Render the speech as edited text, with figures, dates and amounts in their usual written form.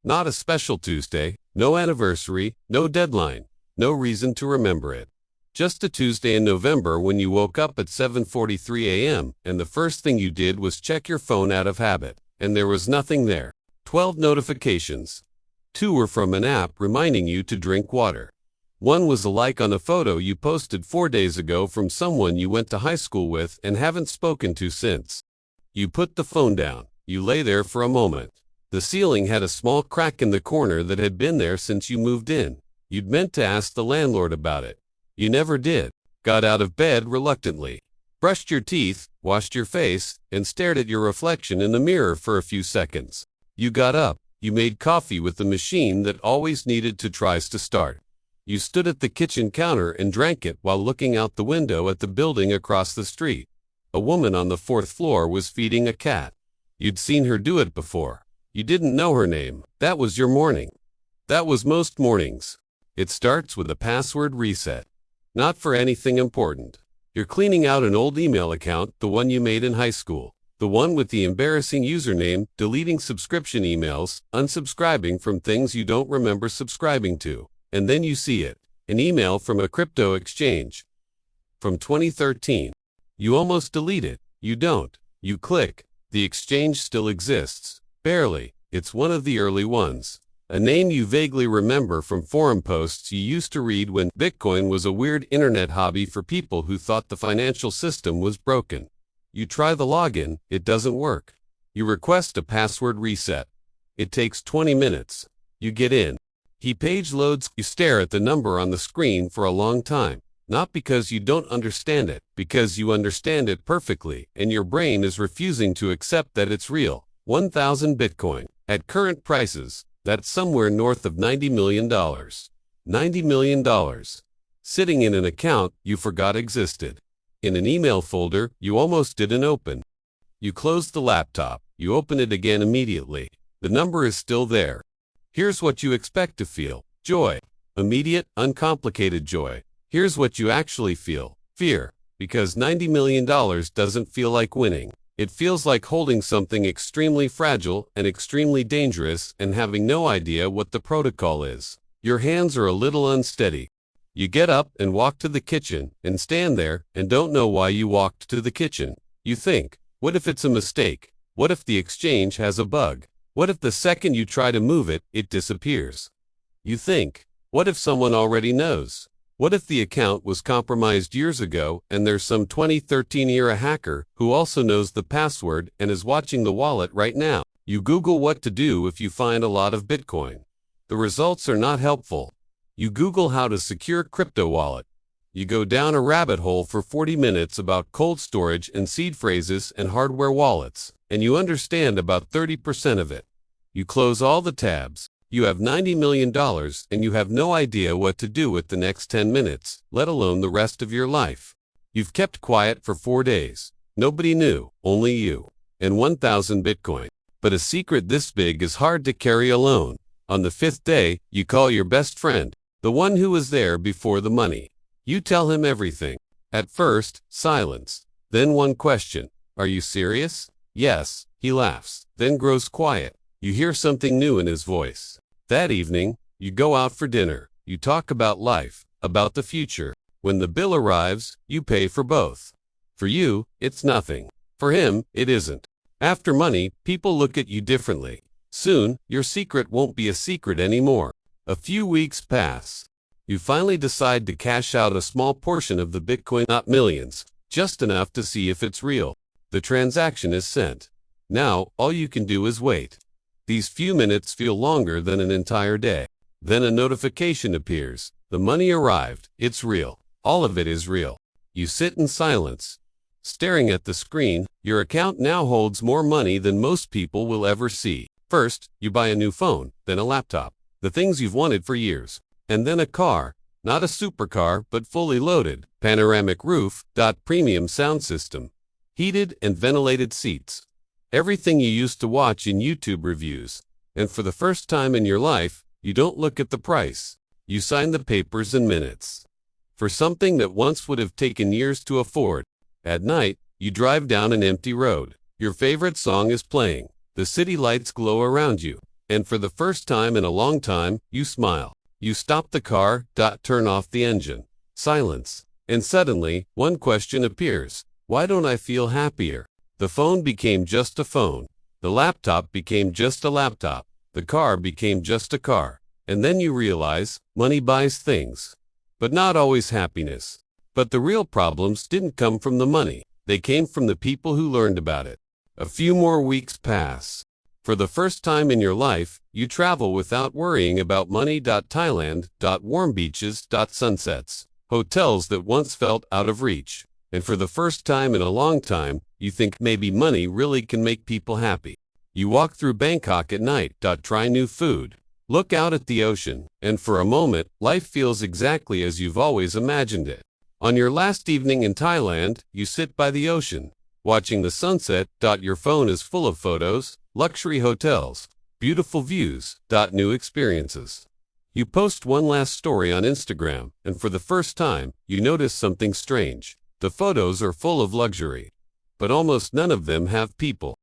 Not a special Tuesday, no anniversary, no deadline, no reason to remember it. Just a Tuesday in November when you woke up at 7:43 a.m. and the first thing you did was check your phone out of habit, and there was nothing there. 12 notifications. 2 were from an app reminding you to drink water. 1 was a like on a photo you posted 4 days ago from someone you went to high school with and haven't spoken to since. You put the phone down. You lay there for a moment. The ceiling had a small crack in the corner that had been there since you moved in. You'd meant to ask the landlord about it. You never did. Got out of bed reluctantly. Brushed your teeth, washed your face, and stared at your reflection in the mirror for a few seconds. You got up. You made coffee with the machine that always needed to tries to start. You stood at the kitchen counter and drank it while looking out the window at the building across the street. A woman on the 4th floor was feeding a cat. You'd seen her do it before. You didn't know her name. That was your morning. That was most mornings. It starts with a password reset. Not for anything important. You're cleaning out an old email account, the one you made in high school. The one with the embarrassing username, deleting subscription emails, unsubscribing from things you don't remember subscribing to. And then you see it. An email from a crypto exchange. From 2013. You almost delete it. You don't. You click. The exchange still exists. Barely. It's one of the early ones. A name you vaguely remember from forum posts you used to read when Bitcoin was a weird internet hobby for people who thought the financial system was broken. You try the login. It doesn't work. You request a password reset. It takes 20 minutes. You get in. Page loads. You stare at the number on the screen for a long time. Not because you don't understand it, because you understand it perfectly, and your brain is refusing to accept that it's real. 1,000 Bitcoin. At current prices, that's somewhere north of $90 million. $90 million. Sitting in an account you forgot existed. In an email folder you almost didn't open. You close the laptop. You open it again immediately. The number is still there. Here's what you expect to feel. Joy. Immediate, uncomplicated joy. Here's what you actually feel. Fear. Because $90 million doesn't feel like winning. It feels like holding something extremely fragile and extremely dangerous and having no idea what the protocol is. Your hands are a little unsteady. You get up and walk to the kitchen and stand there and don't know why you walked to the kitchen. You think, what if it's a mistake? What if the exchange has a bug? What if the second you try to move it, it disappears? You think, what if someone already knows? What if the account was compromised years ago and there's some 2013-era hacker who also knows the password and is watching the wallet right now? You Google what to do if you find a lot of Bitcoin. The results are not helpful. You Google how to secure crypto wallet. You go down a rabbit hole for 40 minutes about cold storage and seed phrases and hardware wallets, and you understand about 30% of it. You close all the tabs. You have $90 million and you have no idea what to do with the next 10 minutes, let alone the rest of your life. You've kept quiet for 4 days. Nobody knew, only you. And 1,000 Bitcoin. But a secret this big is hard to carry alone. On the 5th day, you call your best friend, the one who was there before the money. You tell him everything. At first, silence. Then one question. Are you serious? Yes. He laughs, then grows quiet. You hear something new in his voice. That evening, you go out for dinner. You talk about life, about the future. When the bill arrives, you pay for both. For you, it's nothing. For him, it isn't. After money, people look at you differently. Soon, your secret won't be a secret anymore. A few weeks pass. You finally decide to cash out a small portion of the Bitcoin, not millions, just enough to see if it's real. The transaction is sent. Now, all you can do is wait. These few minutes feel longer than an entire day. Then a notification appears. The money arrived. It's real. All of it is real. You sit in silence, staring at the screen. Your account now holds more money than most people will ever see. First, you buy a new phone, then a laptop, the things you've wanted for years, and then a car. Not a supercar, but fully loaded. Panoramic roof, premium sound system, heated and ventilated seats. Everything you used to watch in YouTube reviews. And for the first time in your life, you don't look at the price. You sign the papers in minutes. For something that once would have taken years to afford. At night, you drive down an empty road. Your favorite song is playing. The city lights glow around you. And for the first time in a long time, you smile. You stop the car, turn off the engine. Silence. And suddenly, one question appears. Why don't I feel happier? The phone became just a phone. The laptop became just a laptop. The car became just a car. And then you realize, money buys things. But not always happiness. But the real problems didn't come from the money. They came from the people who learned about it. A few more weeks pass. For the first time in your life, you travel without worrying about money. Thailand. Warm beaches. Sunsets. Hotels that once felt out of reach. And for the first time in a long time, you think maybe money really can make people happy. You walk through Bangkok at night. Try new food. Look out at the ocean, and for a moment, life feels exactly as you've always imagined it. On your last evening in Thailand, you sit by the ocean, watching the sunset. Your phone is full of photos, luxury hotels, beautiful views. New experiences. You post one last story on Instagram, and for the first time, you notice something strange. The photos are full of luxury, but almost none of them have people.